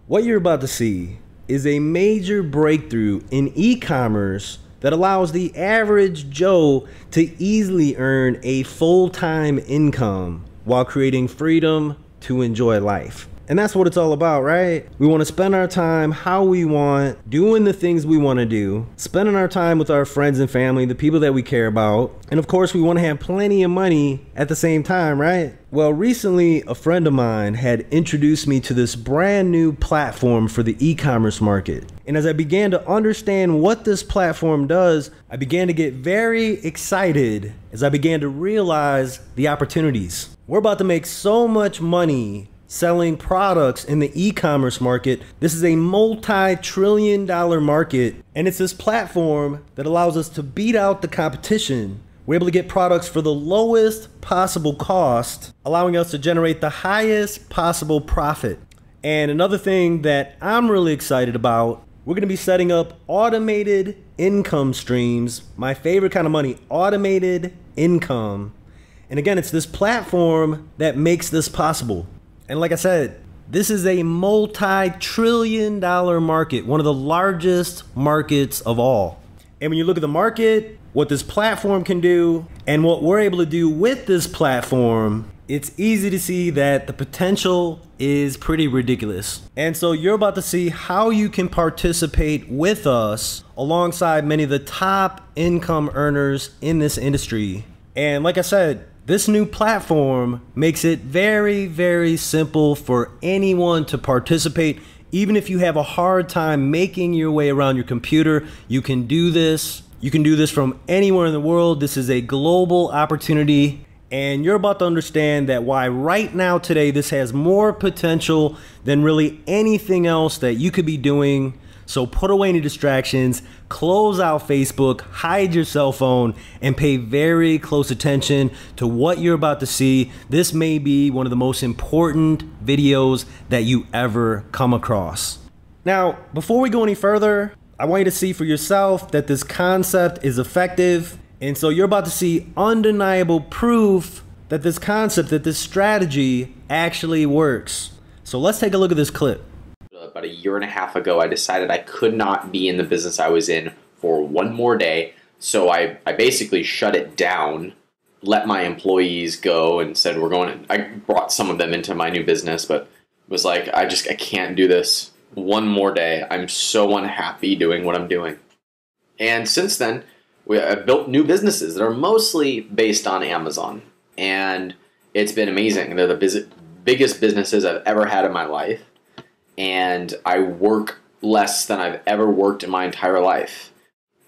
What you're about to see is a major breakthrough in e-commerce that allows the average Joe to easily earn a full-time income while creating freedom to enjoy life. And that's what it's all about, right? We want to spend our time how we want, doing the things we want to do, spending our time with our friends and family, the people that we care about. And of course, we want to have plenty of money at the same time, right? Well, recently, a friend of mine had introduced me to this brand new platform for the e-commerce market. And as I began to understand what this platform does, I began to get very excited as I began to realize the opportunities. We're about to make so much money selling products in the e-commerce market. This is a multi-trillion-dollar market, and it's this platform that allows us to beat out the competition. We're able to get products for the lowest possible cost, allowing us to generate the highest possible profit. And another thing that I'm really excited about, we're gonna be setting up automated income streams. My favorite kind of money, automated income. And again, it's this platform that makes this possible. And like I said, this is a multi-trillion-dollar market, one of the largest markets of all. And when you look at the market, what this platform can do, and what we're able to do with this platform, it's easy to see that the potential is pretty ridiculous. And so you're about to see how you can participate with us alongside many of the top income earners in this industry. And like I said, this new platform makes it very, very simple for anyone to participate. Even if you have a hard time making your way around your computer, you can do this. You can do this from anywhere in the world. This is a global opportunity. And you're about to understand that why right now today, this has more potential than really anything else that you could be doing. So put away any distractions, close out Facebook, hide your cell phone, and pay very close attention to what you're about to see. This may be one of the most important videos that you ever come across. Now, before we go any further, I want you to see for yourself that this concept is effective. And so you're about to see undeniable proof that this concept, that this strategy actually works. So let's take a look at this clip. About a year and a half ago, I decided I could not be in the business I was in for one more day. So I basically shut it down, let my employees go, and said, I brought some of them into my new business, but was like, I can't do this one more day. I'm so unhappy doing what I'm doing. And since then, I've built new businesses that are mostly based on Amazon. And it's been amazing. They're the biggest businesses I've ever had in my life. And I work less than I've ever worked in my entire life.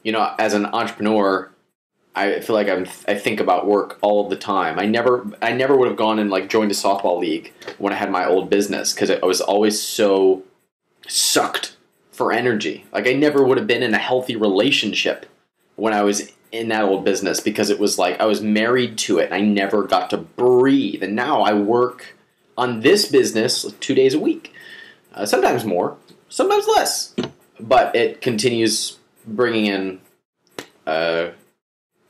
You know, as an entrepreneur, I feel like I think about work all the time. I never would have gone and like joined a softball league when I had my old business because I was always so sucked for energy. Like I never would have been in a healthy relationship when I was in that old business because it was like I was married to it and I never got to breathe. And now I work on this business 2 days a week. Sometimes more, sometimes less, but it continues bringing in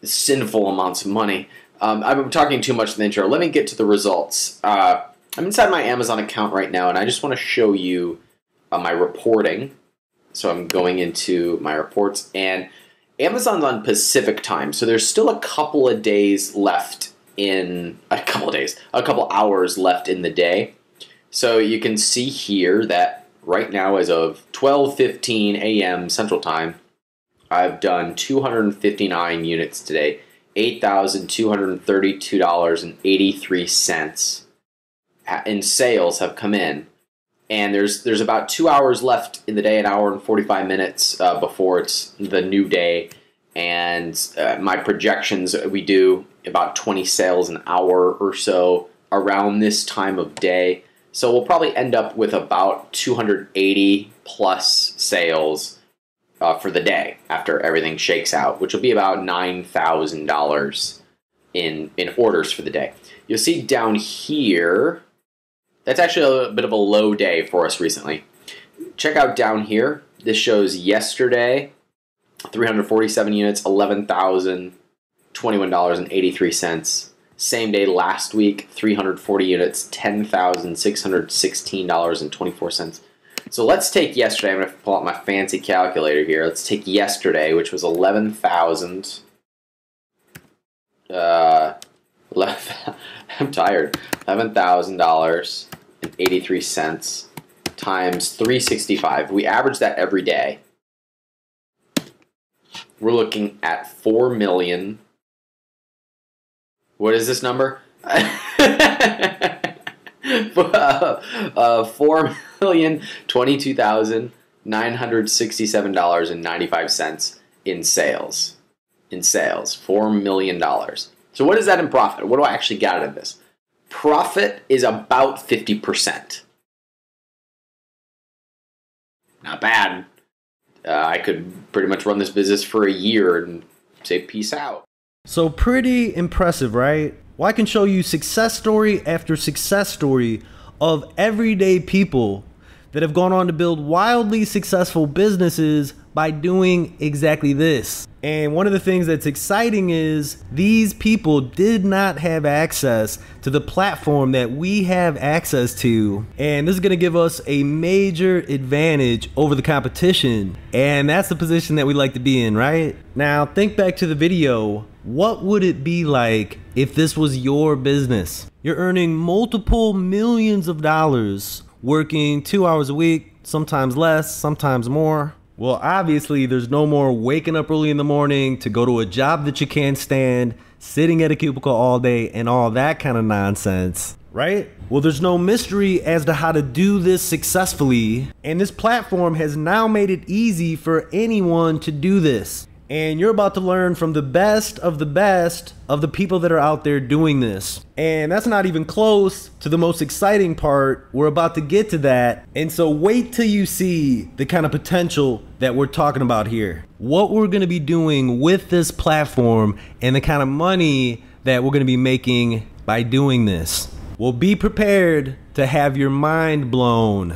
sinful amounts of money. I'm talking too much in the intro. Let me get to the results. I'm inside my Amazon account right now, and I just want to show you my reporting. So I'm going into my reports, and Amazon's on Pacific time, so there's still a couple of days left in a couple hours left in the day. So you can see here that right now as of 12:15 a.m. Central Time, I've done 259 units today, $8,232.83 in sales have come in. And there's about 2 hours left in the day, an hour and 45 minutes before it's the new day. And my projections, we do about 20 sales an hour or so around this time of day. So we'll probably end up with about 280 plus sales for the day after everything shakes out, which will be about $9,000 in orders for the day. You'll see down here, that's actually a bit of a low day for us recently. Check out down here. This shows yesterday, 347 units, $11,021.83. Same day last week, 340 units, $10,616.24. So let's take yesterday. I'm going to pull out my fancy calculator here. Let's take yesterday, which was 11,000. I'm tired. $11,000.83 times 365. We average that every day. We're looking at 4 million. What is this number? 4,022,967.95 in sales. $4 million. So what is that in profit? What do I actually get out of this? Profit is about 50%. Not bad. I could pretty much run this business for a year and say peace out. So pretty impressive, right? Well, I can show you success story after success story of everyday people that have gone on to build wildly successful businesses by doing exactly this. And one of the things that's exciting is these people did not have access to the platform that we have access to. And this is gonna give us a major advantage over the competition. And that's the position that we like to be in, right? Now, think back to the video. What would it be like if this was your business? You're earning multiple millions of dollars, working 2 hours a week, sometimes less, sometimes more. Well, obviously, there's no more waking up early in the morning to go to a job that you can't stand, sitting at a cubicle all day, and all that kind of nonsense, right? Well, there's no mystery as to how to do this successfully, and this platform has now made it easy for anyone to do this. And you're about to learn from the best of the people that are out there doing this. And that's not even close to the most exciting part. We're about to get to that. And so wait till you see the kind of potential that we're talking about here. What we're gonna be doing with this platform and the kind of money that we're gonna be making by doing this. Well, be prepared to have your mind blown.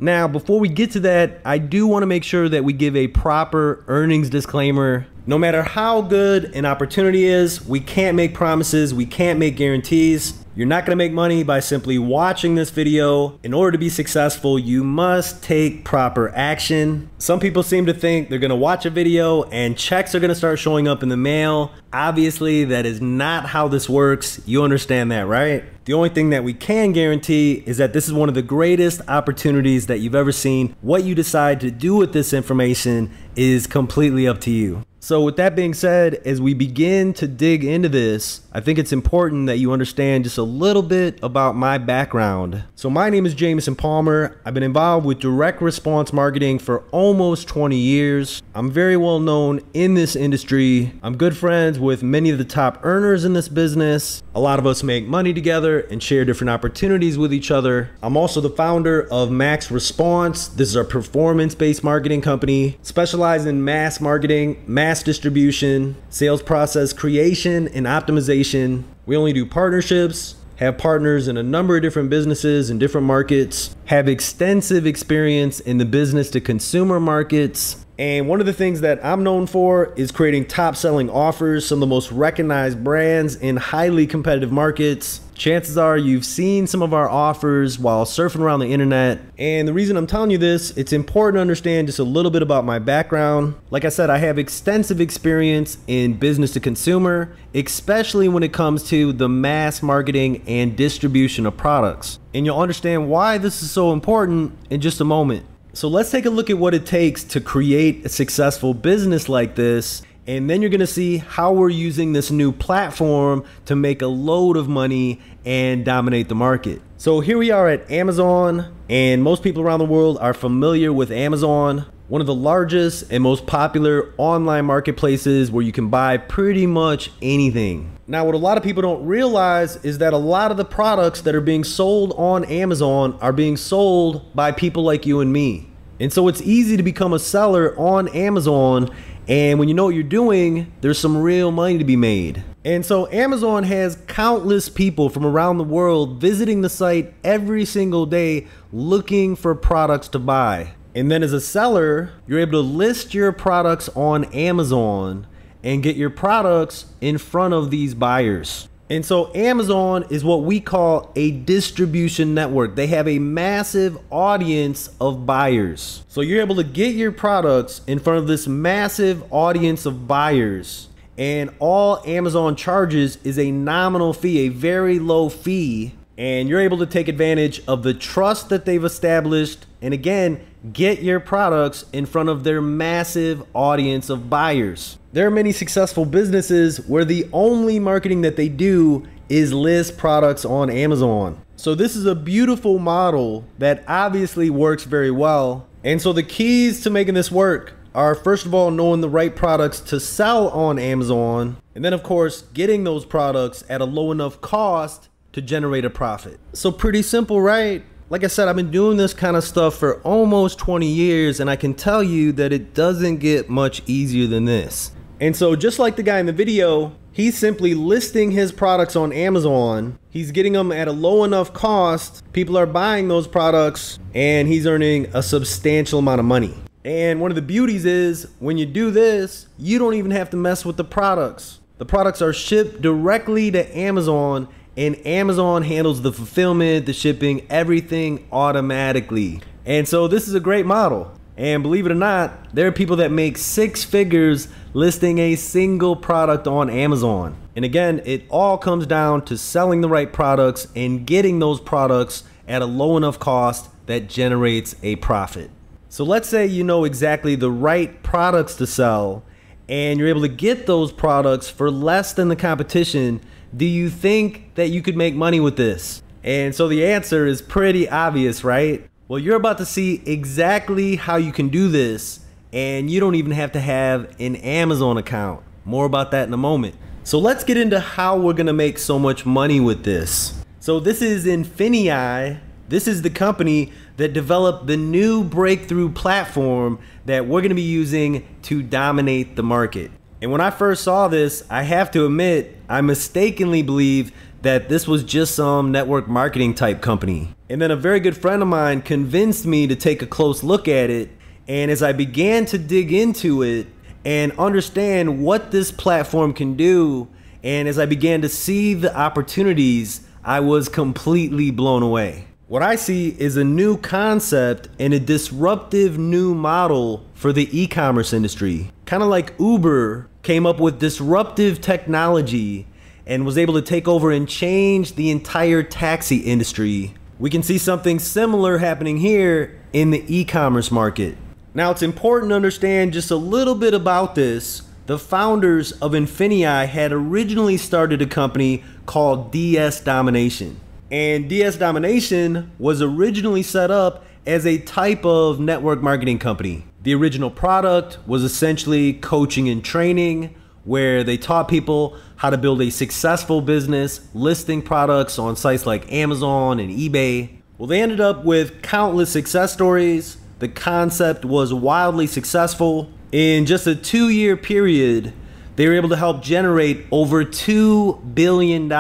Now, before we get to that, I do want to make sure that we give a proper earnings disclaimer. No matter how good an opportunity is, we can't make promises, we can't make guarantees. You're not going to make money by simply watching this video. In order to be successful, you must take proper action. Some people seem to think they're going to watch a video and checks are going to start showing up in the mail. Obviously, that is not how this works. You understand that, right? The only thing that we can guarantee is that this is one of the greatest opportunities that you've ever seen. What you decide to do with this information is completely up to you. So with that being said, as we begin to dig into this, I think it's important that you understand just a little bit about my background. So my name is Jameson Palmer. I've been involved with direct response marketing for almost 20 years. I'm very well known in this industry. I'm good friends with many of the top earners in this business. A lot of us make money together and share different opportunities with each other. I'm also the founder of Max Response. This is our performance-based marketing company, specialized in mass marketing, mass distribution, sales process creation, and optimization. We only do partnerships, have partners in a number of different businesses in different markets, have extensive experience in the business to consumer markets. And one of the things that I'm known for is creating top selling offers, some of the most recognized brands in highly competitive markets. Chances are you've seen some of our offers while surfing around the internet. And the reason I'm telling you this, it's important to understand just a little bit about my background. Like I said, I have extensive experience in business to consumer, especially when it comes to the mass marketing and distribution of products. And you'll understand why this is so important in just a moment. So let's take a look at what it takes to create a successful business like this. And then you're gonna see how we're using this new platform to make a load of money and dominate the market. So here we are at Amazon, and most people around the world are familiar with Amazon, one of the largest and most popular online marketplaces where you can buy pretty much anything. Now, what a lot of people don't realize is that a lot of the products that are being sold on Amazon are being sold by people like you and me. And so it's easy to become a seller on Amazon. And when you know what you're doing, there's some real money to be made. And so Amazon has countless people from around the world visiting the site every single day looking for products to buy. And then as a seller, you're able to list your products on Amazon and get your products in front of these buyers. And so Amazon is what we call a distribution network. They have a massive audience of buyers. So you're able to get your products in front of this massive audience of buyers. And all Amazon charges is a nominal fee, a very low fee. And you're able to take advantage of the trust that they've established. And again, get your products in front of their massive audience of buyers. There are many successful businesses where the only marketing that they do is list products on Amazon. So this is a beautiful model that obviously works very well. And so the keys to making this work are, first of all, knowing the right products to sell on Amazon. And then of course, getting those products at a low enough cost to generate a profit. So pretty simple, right? Like I said, I've been doing this kind of stuff for almost 20 years, and I can tell you that it doesn't get much easier than this. And so just like the guy in the video, he's simply listing his products on Amazon. He's getting them at a low enough cost. People are buying those products, and he's earning a substantial amount of money. And one of the beauties is when you do this, you don't even have to mess with the products. The products are shipped directly to Amazon, and Amazon handles the fulfillment, the shipping, everything automatically. And so this is a great model. And believe it or not, there are people that make 6 figures listing a single product on Amazon. And again, it all comes down to selling the right products and getting those products at a low enough cost that generates a profit. So let's say you know exactly the right products to sell and you're able to get those products for less than the competition. Do you think that you could make money with this? And so the answer is pretty obvious, right? Well, you're about to see exactly how you can do this, and you don't even have to have an Amazon account. More about that in a moment. So let's get into how we're gonna make so much money with this. So this is Infinii. This is the company that developed the new breakthrough platform that we're gonna be using to dominate the market. And when I first saw this, I have to admit, I mistakenly believed that this was just some network marketing type company. And then a very good friend of mine convinced me to take a close look at it. And as I began to dig into it and understand what this platform can do, and as I began to see the opportunities, I was completely blown away. What I see is a new concept and a disruptive new model for the e-commerce industry. Kind of like Uber came up with disruptive technology and was able to take over and change the entire taxi industry. We can see something similar happening here in the e-commerce market. Now it's important to understand just a little bit about this. The founders of Infinii had originally started a company called DS Domination. And DS Domination was originally set up as a type of network marketing company. The original product was essentially coaching and training, where they taught people how to build a successful business listing products on sites like Amazon and eBay. Well, they ended up with countless success stories. The concept was wildly successful. In just a 2-year period, they were able to help generate over $2 billion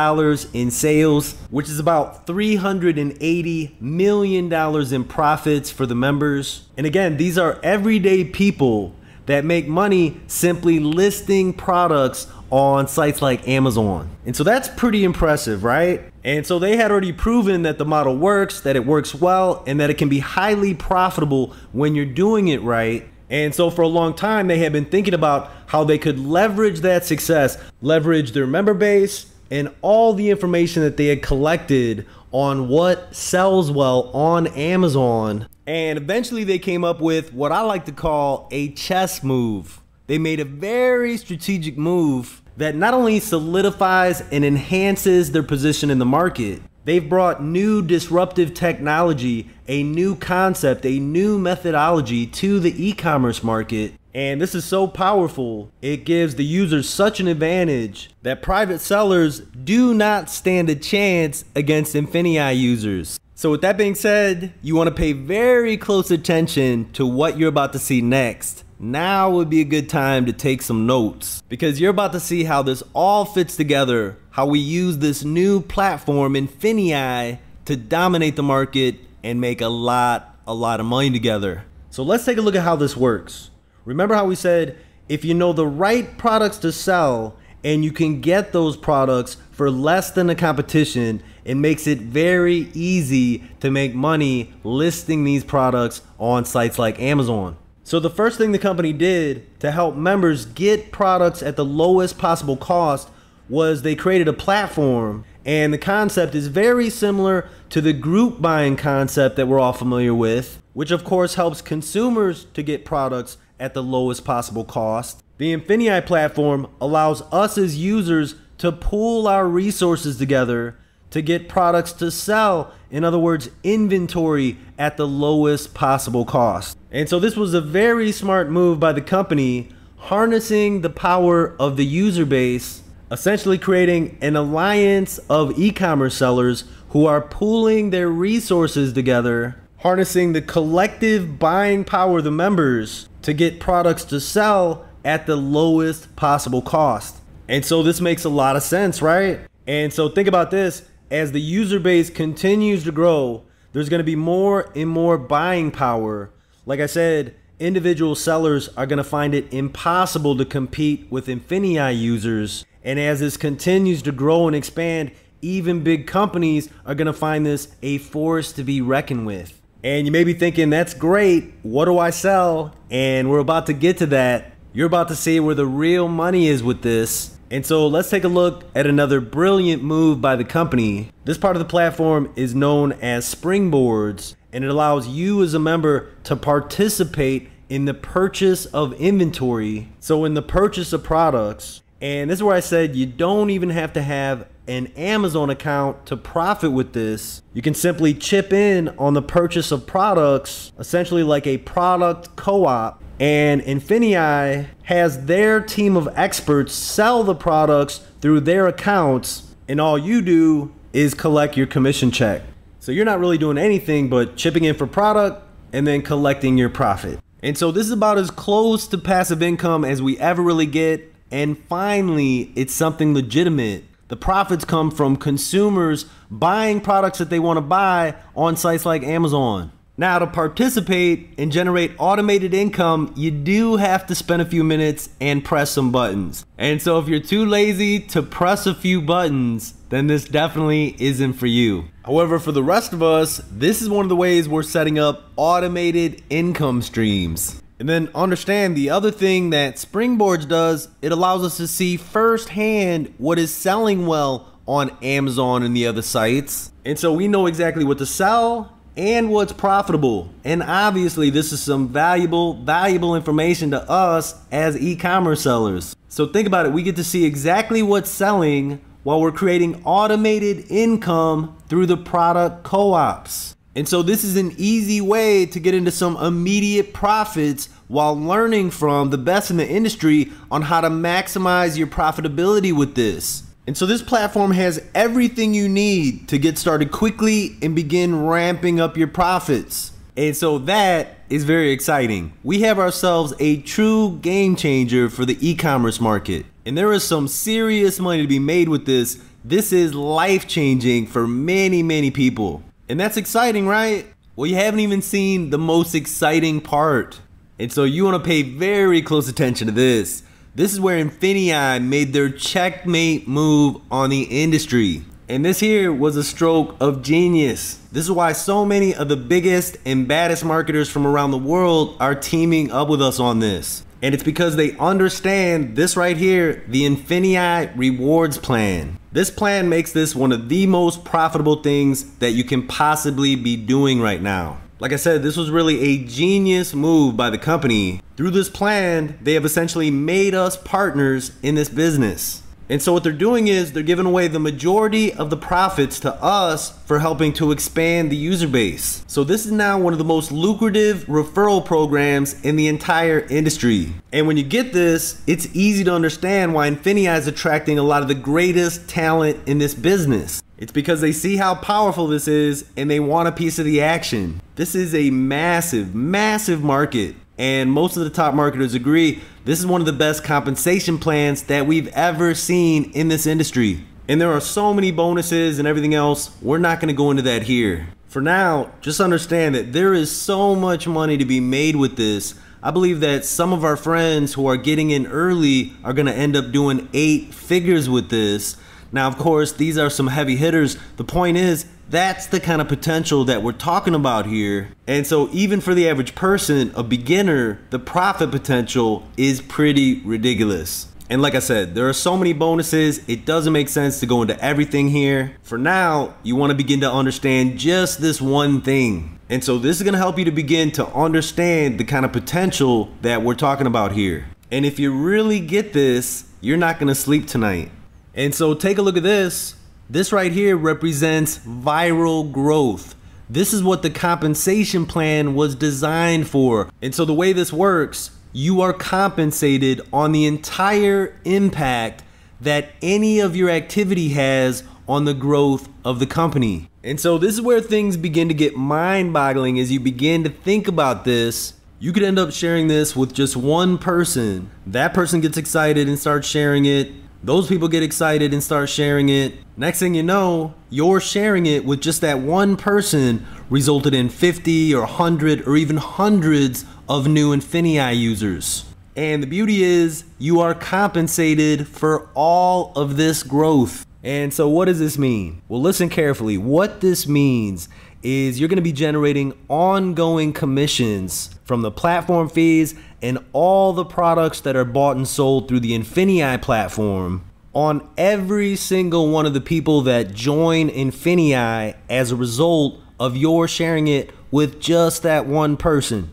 in sales, which is about $380 million in profits for the members. And again, these are everyday people that make money simply listing products on sites like Amazon. And so that's pretty impressive, right? And so they had already proven that the model works, that it works well, and that it can be highly profitable when you're doing it right. And so for a long time, they had been thinking about how they could leverage that success, leverage their member base, and all the information that they had collected on what sells well on Amazon. And eventually they came up with what I like to call a chess move. They made a very strategic move that not only solidifies and enhances their position in the market, they've brought new disruptive technology, a new concept, a new methodology to the e-commerce market. And this is so powerful, it gives the users such an advantage that private sellers do not stand a chance against Infinii users. So with that being said, you want to pay very close attention to what you're about to see next. Now would be a good time to take some notes, because you're about to see how this all fits together, how we use this new platform Infinii to dominate the market and make a lot of money together. So let's take a look at how this works. Remember how we said if you know the right products to sell and you can get those products for less than the competition. It makes it very easy to make money listing these products on sites like Amazon. So the first thing the company did to help members get products at the lowest possible cost was they created a platform, and the concept is very similar to the group buying concept that we're all familiar with, which of course helps consumers to get products at the lowest possible cost. The Infinii platform allows us as users to pool our resources together to get products to sell, in other words, inventory at the lowest possible cost. And so this was a very smart move by the company, harnessing the power of the user base, essentially creating an alliance of e-commerce sellers who are pooling their resources together, harnessing the collective buying power of the members to get products to sell at the lowest possible cost. And so this makes a lot of sense, right? And so think about this, as the user base continues to grow, there's going to be more and more buying power. Like I said, individual sellers are going to find it impossible to compete with Infinii users. And as this continues to grow and expand, even big companies are going to find this a force to be reckoned with. And you may be thinking, that's great, what do I sell? And we're about to get to that. You're about to see where the real money is with this. And so let's take a look at another brilliant move by the company. This part of the platform is known as springboards, and it allows you as a member to participate in the purchase of inventory. So in the purchase of products, and this is where I said you don't even have to have an Amazon account to profit with this. You can simply chip in on the purchase of products, essentially like a product co-op. And Infinii has their team of experts sell the products through their accounts, and all you do is collect your commission check. So you're not really doing anything but chipping in for product and then collecting your profit. And so this is about as close to passive income as we ever really get. And finally, it's something legitimate. The profits come from consumers buying products that they want to buy on sites like Amazon. Now, to participate and generate automated income, you do have to spend a few minutes and press some buttons. And so if you're too lazy to press a few buttons, then this definitely isn't for you. However, for the rest of us, this is one of the ways we're setting up automated income streams. And then understand the other thing that Springboards does, it allows us to see firsthand what is selling well on Amazon and the other sites. And so we know exactly what to sell and what's profitable. And obviously this is some valuable information to us as e-commerce sellers. So think about it, we get to see exactly what's selling while we're creating automated income through the product co-ops. And so this is an easy way to get into some immediate profits while learning from the best in the industry on how to maximize your profitability with this. And so this platform has everything you need to get started quickly and begin ramping up your profits. And so that is very exciting. We have ourselves a true game changer for the e-commerce market. And there is some serious money to be made with this. This is life-changing for many people. And that's exciting, right? Well, you haven't even seen the most exciting part. And so you want to pay very close attention to this. This is where Infinii made their checkmate move on the industry. And this here was a stroke of genius. This is why so many of the biggest and baddest marketers from around the world are teaming up with us on this. And it's because they understand this right here, the Infinii rewards plan. This plan makes this one of the most profitable things that you can possibly be doing right now. Like I said, this was really a genius move by the company. Through this plan, they have essentially made us partners in this business. And so what they're doing is they're giving away the majority of the profits to us for helping to expand the user base. So this is now one of the most lucrative referral programs in the entire industry. And when you get this, it's easy to understand why Infinii is attracting a lot of the greatest talent in this business. It's because they see how powerful this is and they want a piece of the action. This is a massive market. And most of the top marketers agree this is one of the best compensation plans that we've ever seen in this industry. And there are so many bonuses and everything else. We're not going to go into that here. For now, just understand that there is so much money to be made with this. I believe that some of our friends who are getting in early are going to end up doing 8 figures with this. Now, of course, these are some heavy hitters. The point is, that's the kind of potential that we're talking about here. And so even for the average person, a beginner, the profit potential is pretty ridiculous. And like I said, there are so many bonuses, it doesn't make sense to go into everything here. For now, you want to begin to understand just this one thing. And so this is going to help you to begin to understand the kind of potential that we're talking about here. And if you really get this, you're not going to sleep tonight. And so take a look at this. This right here represents viral growth. This is what the compensation plan was designed for. And so the way this works, you are compensated on the entire impact that any of your activity has on the growth of the company. And so this is where things begin to get mind-boggling as you begin to think about this. You could end up sharing this with just one person. That person gets excited and starts sharing it. Those people get excited and start sharing it. Next thing you know, you're sharing it with just that one person resulted in 50 or 100 or even hundreds of new Infinii users. And the beauty is you are compensated for all of this growth. And so what does this mean? Well, listen carefully. What this means is you're going to be generating ongoing commissions from the platform fees and all the products that are bought and sold through the Infinii platform on every single one of the people that join Infinii as a result of your sharing it with just that one person.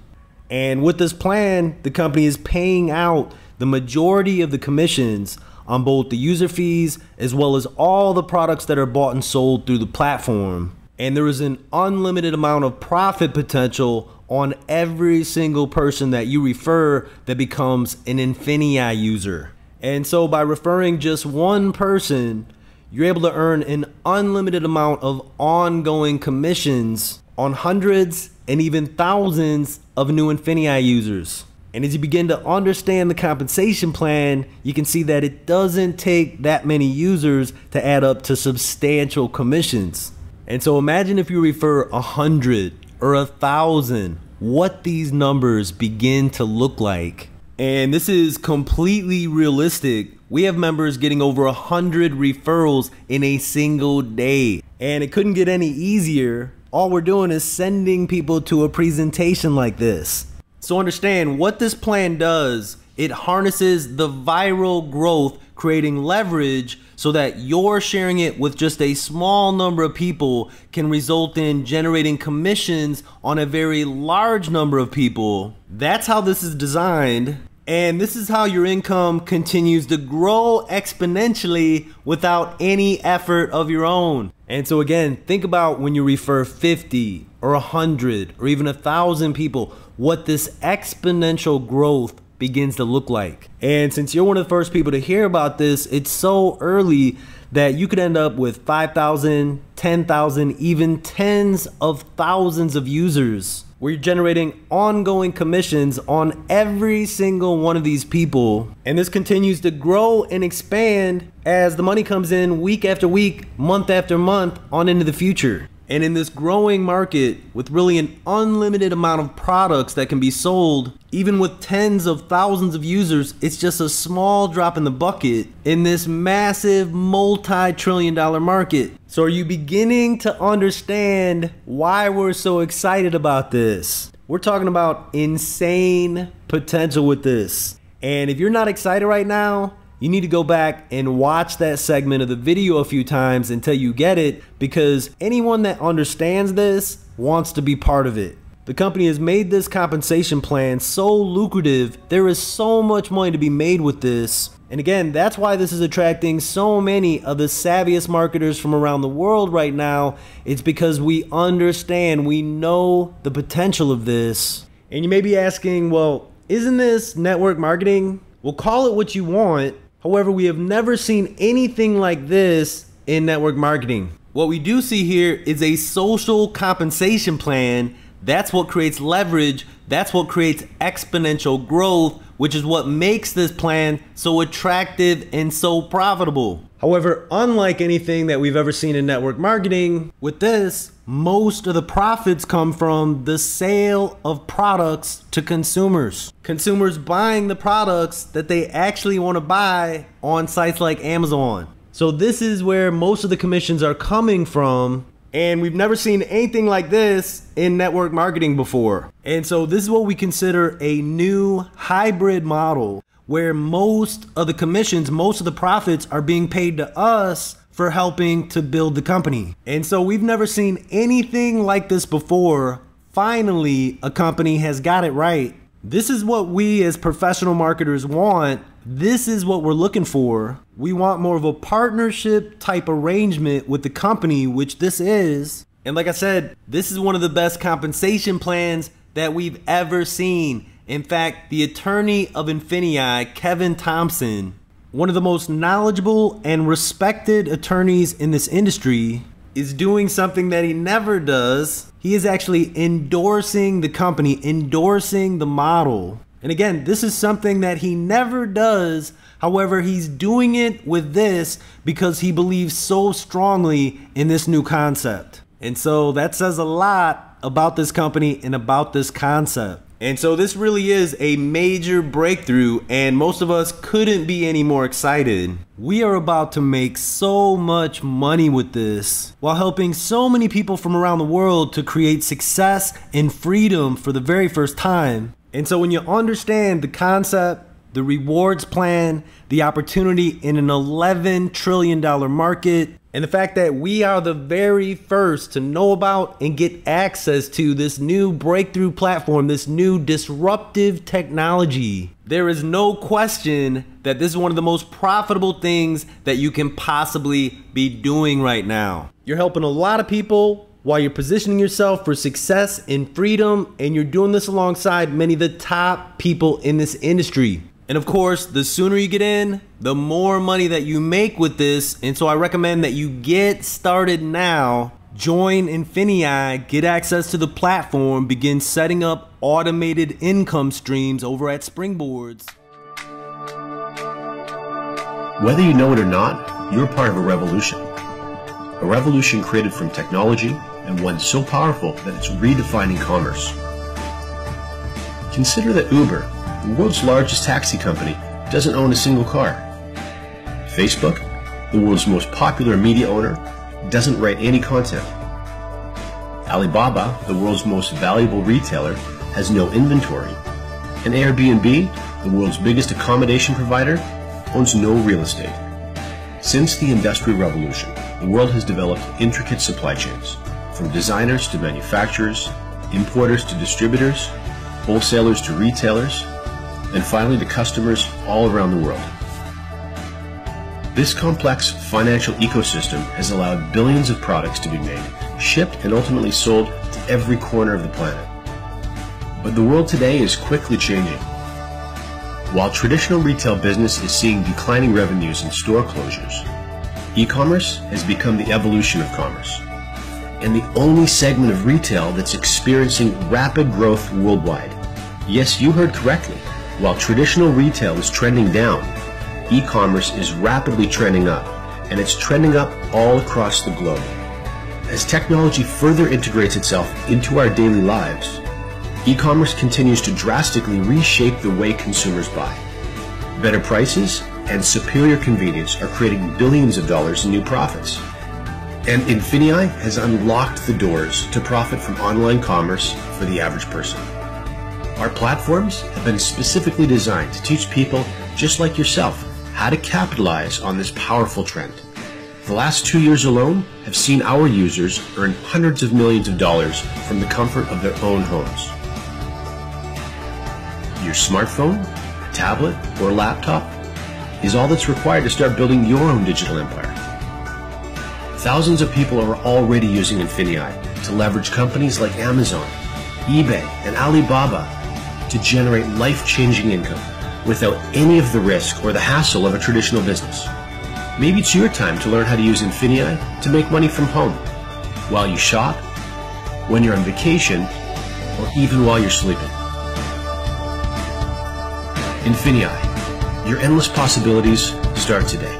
And with this plan, the company is paying out the majority of the commissions on both the user fees as well as all the products that are bought and sold through the platform. And there is an unlimited amount of profit potential on every single person that you refer that becomes an Infinii user. And so by referring just one person, you're able to earn an unlimited amount of ongoing commissions on hundreds and even thousands of new Infinii users. And as you begin to understand the compensation plan, you can see that it doesn't take that many users to add up to substantial commissions. And so imagine if you refer 100 or 1,000, what these numbers begin to look like. And this is completely realistic. We have members getting over 100 referrals in a single day. And it couldn't get any easier. All we're doing is sending people to a presentation like this. So understand what this plan does. It harnesses the viral growth, creating leverage so that you're sharing it with just a small number of people can result in generating commissions on a very large number of people. That's how this is designed. And this is how your income continues to grow exponentially without any effort of your own. And so again, think about when you refer 50 or 100 or even 1,000 people, what this exponential growth begins to look like. And since you're one of the first people to hear about this, it's so early that you could end up with 5,000, 10,000, even tens of thousands of users where you're generating ongoing commissions on every single one of these people. And this continues to grow and expand as the money comes in week after week, month after month on into the future. And in this growing market with really an unlimited amount of products that can be sold, even with tens of thousands of users, it's just a small drop in the bucket in this massive multi-trillion-dollar market. So are you beginning to understand why we're so excited about this? We're talking about insane potential with this. And if you're not excited right now, you need to go back and watch that segment of the video a few times until you get it, because anyone that understands this wants to be part of it. The company has made this compensation plan so lucrative. There is so much money to be made with this. And again, that's why this is attracting so many of the savviest marketers from around the world right now. It's because we understand, we know the potential of this. And you may be asking, well, isn't this network marketing? Well, call it what you want. However, we have never seen anything like this in network marketing. What we do see here is a social compensation plan. That's what creates leverage. That's what creates exponential growth, which is what makes this plan so attractive and so profitable. However, unlike anything that we've ever seen in network marketing, with this, most of the profits come from the sale of products to consumers. Consumers buying the products that they actually want to buy on sites like Amazon. So this is where most of the commissions are coming from. And we've never seen anything like this in network marketing before. And so this is what we consider a new hybrid model, where most of the commissions, most of the profits are being paid to us for helping to build the company. And so we've never seen anything like this before. Finally, a company has got it right. This is what we as professional marketers want. This is what we're looking for. We want more of a partnership type arrangement with the company, which this is. And like I said, this is one of the best compensation plans that we've ever seen. In fact, the attorney of Infinii, Kevin Thompson, one of the most knowledgeable and respected attorneys in this industry, is doing something that he never does. He is actually endorsing the company, endorsing the model. And again, this is something that he never does. However, he's doing it with this because he believes so strongly in this new concept. And so that says a lot about this company and about this concept. And so this really is a major breakthrough, and most of us couldn't be any more excited. We are about to make so much money with this while helping so many people from around the world to create success and freedom for the very first time. And so when you understand the concept, the rewards plan, the opportunity in an $11 trillion market, and the fact that we are the very first to know about and get access to this new breakthrough platform, this new disruptive technology, there is no question that this is one of the most profitable things that you can possibly be doing right now. You're helping a lot of people while you're positioning yourself for success and freedom, and you're doing this alongside many of the top people in this industry. And of course, the sooner you get in, the more money that you make with this. And so I recommend that you get started now. Join Infinii, get access to the platform, begin setting up automated income streams over at Springboards. Whether you know it or not, you're part of a revolution. A revolution created from technology, and one so powerful that it's redefining commerce. Consider that Uber, the world's largest taxi company, doesn't own a single car. Facebook, the world's most popular media owner, doesn't write any content. Alibaba, the world's most valuable retailer, has no inventory. And Airbnb, the world's biggest accommodation provider, owns no real estate. Since the Industrial Revolution, the world has developed intricate supply chains, from designers to manufacturers, importers to distributors, wholesalers to retailers, and finally to customers all around the world. This complex financial ecosystem has allowed billions of products to be made, shipped, and ultimately sold to every corner of the planet. But the world today is quickly changing. While traditional retail business is seeing declining revenues and store closures, e-commerce has become the evolution of commerce, and the only segment of retail that's experiencing rapid growth worldwide. Yes, you heard correctly. While traditional retail is trending down, e-commerce is rapidly trending up, and it's trending up all across the globe. As technology further integrates itself into our daily lives, e-commerce continues to drastically reshape the way consumers buy. Better prices and superior convenience are creating billions of dollars in new profits. And Infinii has unlocked the doors to profit from online commerce for the average person. Our platforms have been specifically designed to teach people just like yourself how to capitalize on this powerful trend. The last 2 years alone have seen our users earn hundreds of millions of dollars from the comfort of their own homes. Your smartphone, tablet, or laptop is all that's required to start building your own digital empire. Thousands of people are already using Infinii to leverage companies like Amazon, eBay, and Alibaba to generate life-changing income without any of the risk or the hassle of a traditional business. Maybe it's your time to learn how to use Infinii to make money from home, while you shop, when you're on vacation, or even while you're sleeping. Infinii, your endless possibilities start today.